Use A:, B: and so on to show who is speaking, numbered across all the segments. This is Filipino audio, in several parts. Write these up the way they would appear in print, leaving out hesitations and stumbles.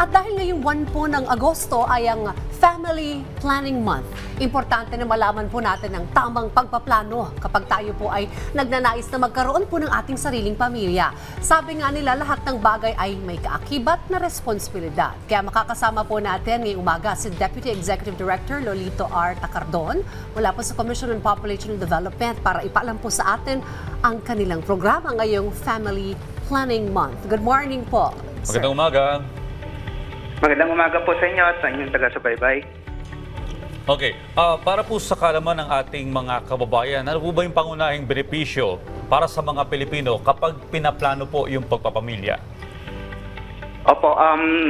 A: At dahil ngayong buwan po ng Agosto ay ang Family Planning Month, importante na malaman po natin ang tamang pagpaplano kapag tayo po ay nagnanais na magkaroon po ng ating sariling pamilya. Sabi nga nila, lahat ng bagay ay may kaakibat na responsibilidad. Kaya makakasama po natin ngayong umaga si Deputy Executive Director Lolito R. Tacardon mula po sa Commission on Population Development para ipaalam po sa atin ang kanilang programa ngayong Family Planning Month. Good morning po, sir.
B: Magandang umaga.
C: Magandang umaga po sa inyo at sa inyong taga-subaybay.
B: Okay, para po sa kaalaman ng ating mga kababayan, ano po ba yung pangunahing benepisyo para sa mga Pilipino kapag pinaplano po yung pagpapamilya?
C: Opo,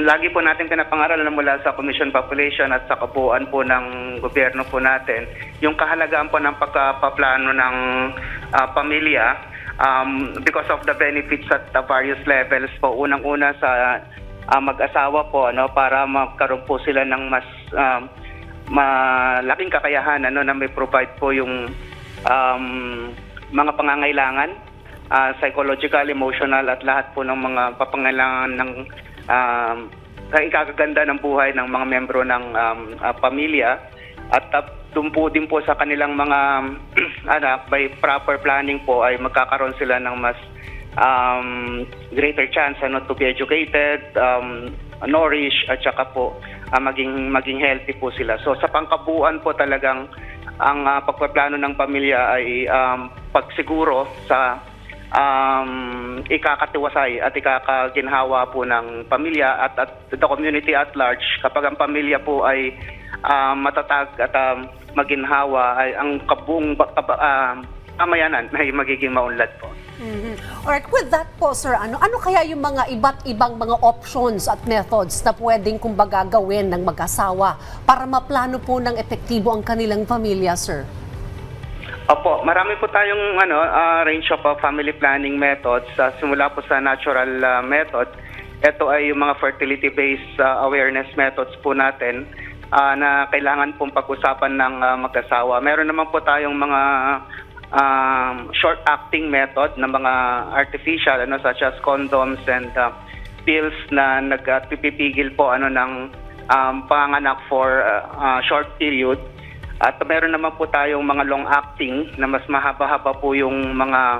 C: lagi po natin pinapangaralan mula sa Commission Population at sa kabuuan po ng gobyerno po natin yung kahalagaan po ng pagpaplano ng pamilya because of the benefits at the various levels po. Unang-una sa mag-asawa po para magkaroon po sila ng mas malaking kakayahan na may provide po yung mga pangangailangan psychological, emotional at lahat po ng mga papangailangan ng ikakaganda ng buhay ng mga membro ng pamilya at doon po din po sa kanilang mga anak by proper planning po ay magkakaroon sila ng mas greater chance to be educated, nourished at saka po maging healthy po sila. So sa pangkabuuan po talagang ang pagpaplano ng pamilya ay pagsiguro sa ikakatiwasay at ikakaginhawa po ng pamilya at the community at large. Kapag ang pamilya po ay matatag at maginhawa ay ang kabuong pamayanan ay magiging maunlad po.
A: Alright, with that po sir, ano kaya yung mga iba't ibang mga options at methods na pwedeng kumbaga gawin ng mag-asawa para maplano po ng epektibo ang kanilang pamilya, sir?
C: Opo, marami po tayong range of family planning methods. Simula po sa natural method, ito ay yung mga fertility-based awareness methods po natin na kailangan pong pag-usapan ng mag-asawa. Meron naman po tayong mga short-acting method na mga artificial such as condoms and pills na nagpipigil po ng panganak for short period. At meron naman po tayong mga long-acting na mas mahaba-haba po yung mga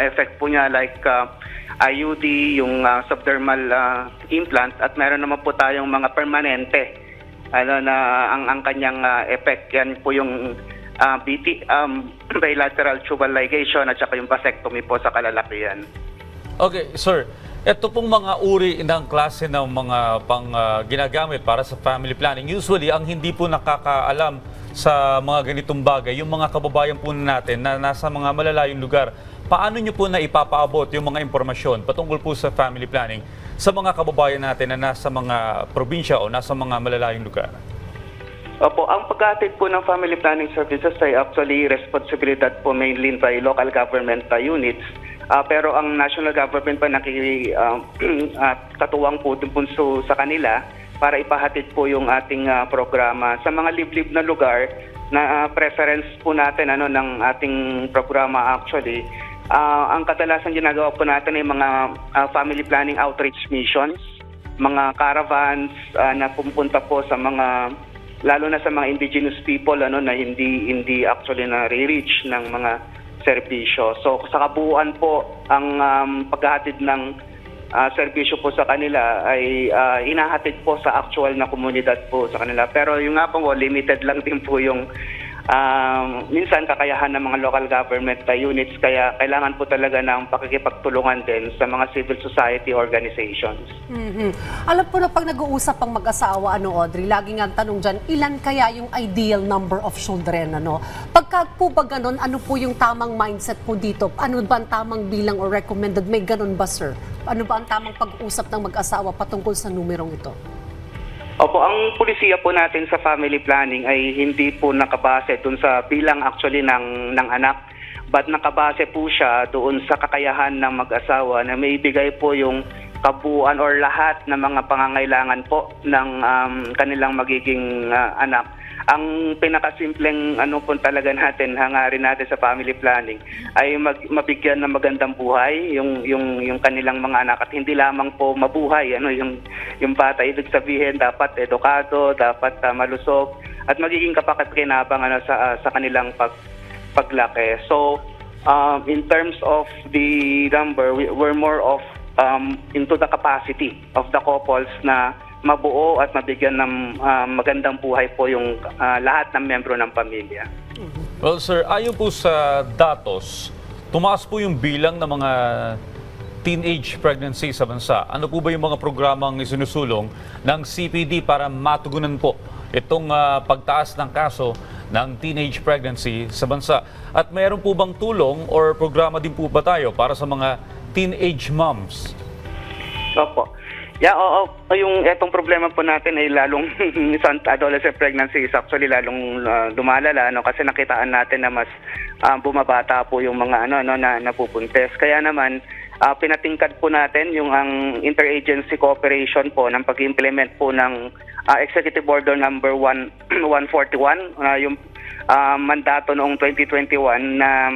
C: effect po niya like IUD, yung subdermal implant at meron naman po tayong mga permanente na ang kanyang effect yan po yung bilateral tubal ligation at saka yung vasectomy po sa kalalakihan.
B: Okay, sir. Ito pong mga uri ng klase ng mga ginagamit para sa family planning. Usually, ang hindi po nakakaalam sa mga ganitong bagay, yung mga kababayan po natin na nasa mga malalayong lugar, paano nyo po na ipapaabot yung mga impormasyon patungkol po sa family planning sa mga kababayan natin na nasa mga probinsya o nasa mga malalayong lugar?
C: Opo, ang paghatid po ng family planning services ay actually responsibilidad po mainly by local government units. Pero ang national government pa katuwang po punso sa kanila para ipahatid po yung ating programa. Sa mga liblib na lugar na preference po natin ng ating programa actually, ang kadalasan ginagawa po natin ay mga family planning outreach missions, mga caravans na pupunta po sa mga lalo na sa mga indigenous people na hindi actually na-reach ng mga serbisyo. So sa kabuuan po ang paghahatid ng serbisyo po sa kanila ay hinahatid po sa actual na komunidad po sa kanila. Pero yung nga po limited lang din po yung minsan kakayahan ng mga local government units kaya kailangan po talaga ng pakikipagtulungan din sa mga civil society organizations.
A: Alam po na pag nag-uusap ang mag-asawa, Audrey, laging ang tanong dyan, ilan kaya yung ideal number of children? Pagka po ba ganon, ano po yung tamang mindset po dito? Ano ba ang tamang bilang or recommended? May ganon ba, sir? Ano ba ang tamang pag-uusap ng mag-asawa patungkol sa numerong ito?
C: Opo, ang pulisiya po natin sa family planning ay hindi po nakabase dun sa bilang actually ng anak, but nakabase po siya doon sa kakayahan ng mag-asawa na may ibigay po yung kabuuan or lahat ng mga pangangailangan po ng kanilang magiging anak. Ang pinakasimpleng po talaga natin, hangarin natin sa family planning ay mabigyan ng magandang buhay yung kanilang mga anak at hindi lamang po mabuhay yung Yung bata, ibig sabihin, dapat edukado, dapat malusog, at magiging kapakinabangan sa kanilang paglaki. So, in terms of the number, we're more of into the capacity of the couples na mabuo at mabigyan ng magandang buhay po yung lahat ng membro ng pamilya.
B: Well, sir, ayon po sa datos, tumaas po yung bilang ng mga teenage pregnancy sa bansa. Ano po ba yung mga programang isinusulong ng CPD para matugunan po itong pagtaas ng kaso ng teenage pregnancy sa bansa? At mayroon po bang tulong or programa din po ba tayo para sa mga teenage moms?
C: Opo. Yeah, oo. Yung etong problema po natin ay lalong sa adolescent pregnancy is actually lalong lumalala, no, kasi nakitaan natin na mas bumabata po yung mga na napupuntes. Kaya naman pinatingkad po natin yung ang interagency cooperation po ng pag-implement po ng Executive Order number 141, yung mandato noong 2021 na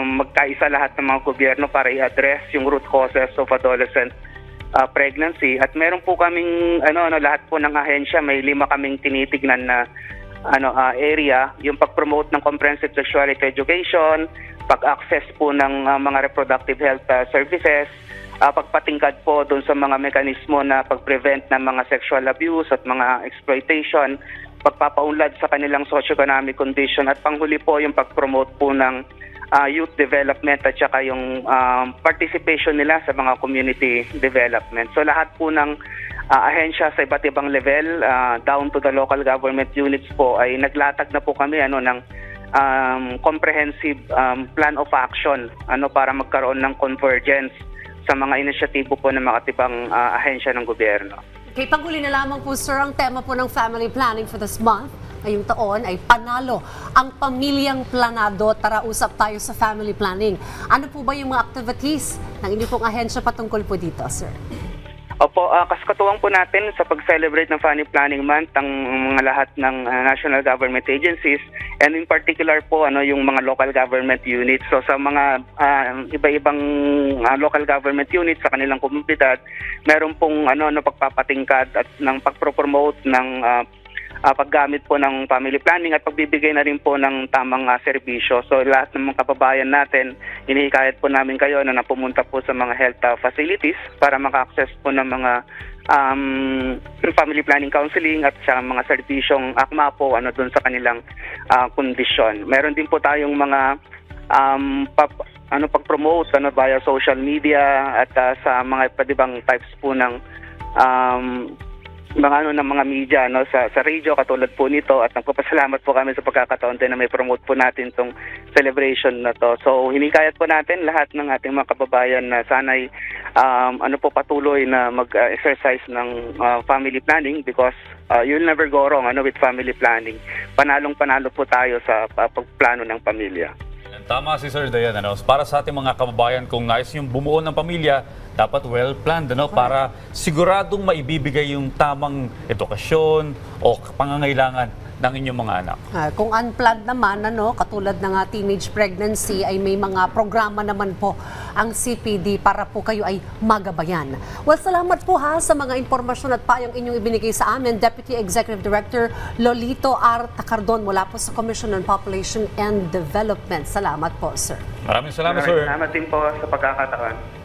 C: magkaisa lahat ng mga gobyerno para i-address yung root causes of adolescent pregnancy. At meron po kaming lahat po ng ahensya, may 5 kaming tinitignan na area, yung pag-promote ng comprehensive sexuality education, pag-access po ng mga reproductive health services, pagpatingkad po doon sa mga mekanismo na pag-prevent ng mga sexual abuse at mga exploitation, pagpapaunlad sa kanilang socioeconomic condition, at panghuli po yung pag-promote po ng youth development at saka yung participation nila sa mga community development. So lahat po ng ahensya sa iba't ibang level, down to the local government units po, ay naglatag na po kami ng comprehensive plan of action para magkaroon ng convergence sa mga inisyatibo po ng mga tibang ahensya ng gobyerno.
A: Okay, panghuli na lamang po, sir, ang tema po ng family planning for this month ngayong taon ay panalo ang pamilyang planado. Tara, usap tayo sa family planning. Ano po ba yung mga activities ng inyong pong ahensya patungkol po dito, sir?
C: Opo, kaskatuwang po natin sa pag-celebrate ng Family Planning Month ang mga lahat ng national government agencies, and in particular po yung mga local government units. So sa mga iba-ibang local government units sa kanilang komunidad, meron pong pagpapatingkad at ng pag-promote ng paggamit po ng family planning at pagbibigay na rin po ng tamang serbisyo. So lahat ng mga kababayan natin, hinihikayat po namin kayo na pumunta po sa mga health facilities para maka-access po ng mga family planning counseling at sa mga serbisyong akma po doon sa kanilang kondisyon. Meron din po tayong mga pag-promote via social media at sa mga iba't ibang types po ng ng mga media sa radio katulad po nito, at nagpapasalamat po kami sa pagkakataon din na may promote po natin itong celebration na to. So hinikayat po natin lahat ng ating mga kababayan na sana'y patuloy na mag-exercise ng family planning, because you'll never go wrong with family planning. Panalong-panalo po tayo sa pagplano ng pamilya.
B: Tama si Sir Dayan. Para sa ating mga kababayan, kung nais yung bumuo ng pamilya, dapat well-planned para siguradong maibibigay yung tamang edukasyon o pangangailangan ng inyong mga anak.
A: Kung unplanned naman, katulad ng teenage pregnancy, ay may mga programa naman po ang CPD para po kayo ay magabayan. Well, salamat po sa mga impormasyon at payong inyong ibinigay sa amin, Deputy Executive Director Lolito R. Tacardon mula po sa Commission on Population and Development. Salamat po, sir.
B: Maraming salamat, sir.
C: Salamat din po sa pagkakataon.